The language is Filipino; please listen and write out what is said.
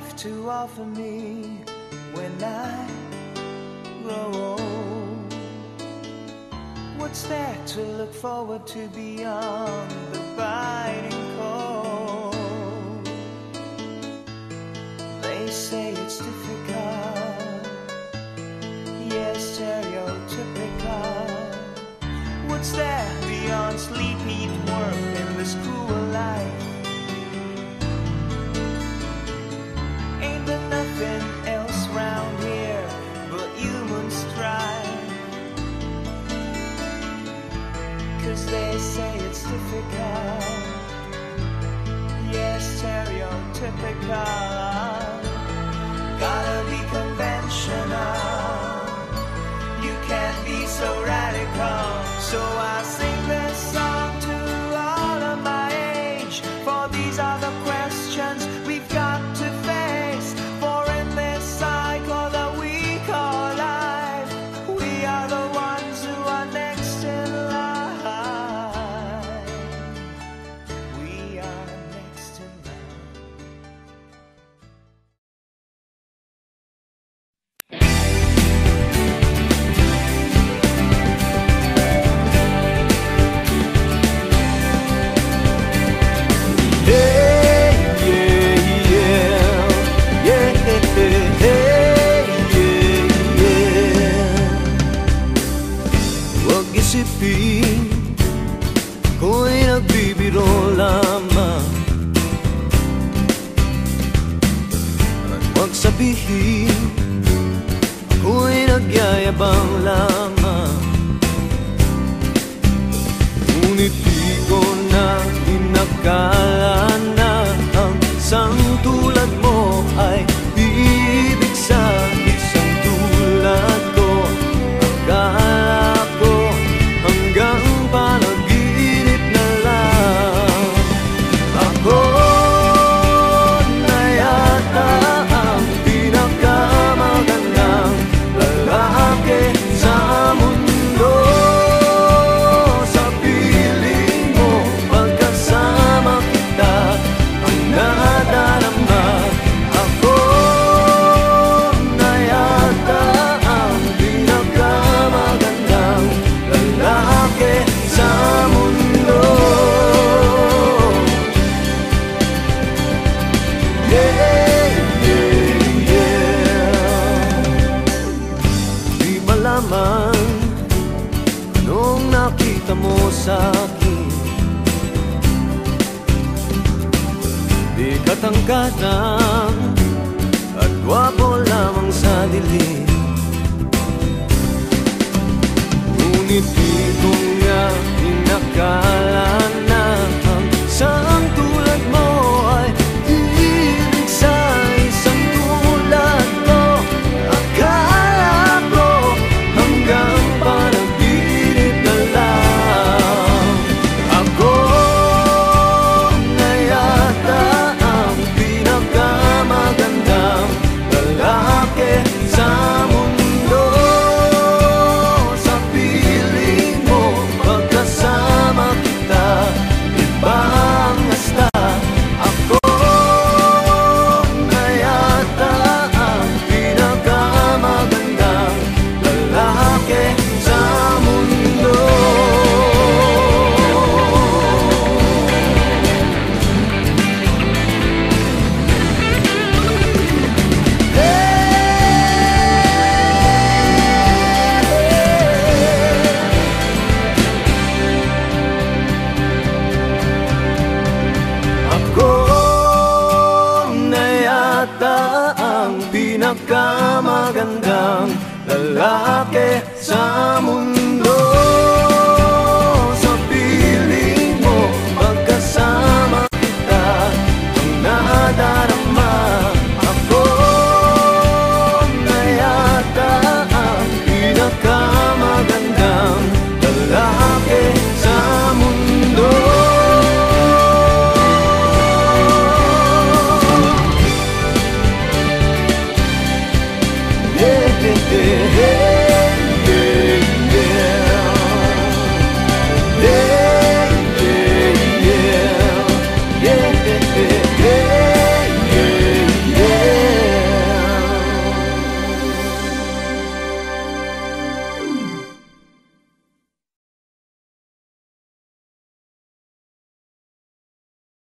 life to offer me when I grow old? What's there to look forward to beyond the biting cold? They say it's difficult, yes, stereotypical. What's there beyond sleep, eat, work in this cruel life? Ain't there nothing else round here but human strife? 'Cause they say it's difficult, yes, stereotypical. Gotta be conventional, you can't be so radical. So I sing this song to all of my age, for these are the questions we've got to face. For in this cycle that we call life, we are the ones who are next in line. We are next in line. Isipin ako'y nagbibiro lamang, at huwag sabihin ako'y nagyayabang lamang. Ngunit di ko na inakala na ang isang tulad mo ay ibig sa isang tulad ko. Akala ko hanggang panaginip na lang. Ako na yata ang pinakamagandang lalaki sa mundo. Sa piling mo pagkasama kita ang nadarama. Ako na yata ang pinakamagandang lalaki sa mundo. Yeah, yeah, yeah. Di malaman anong nakita mo sa'kin. Di katangkanan at gwapo lamang sa dilim. Ngunit di ko nga inakala na ang isang tulad mo ay ibig sa isang tulad ko. Akala ko hanggang panaginip na lang. Ako na yata ang pinakamagandang lalaki sa mundo. Sa piling mo pagkasama kita, iba ang hasta. Ako na yata ang pinakamagandang lalaki sa mundo. Ako na yata ang pinakamagandang lalaki sa mundo.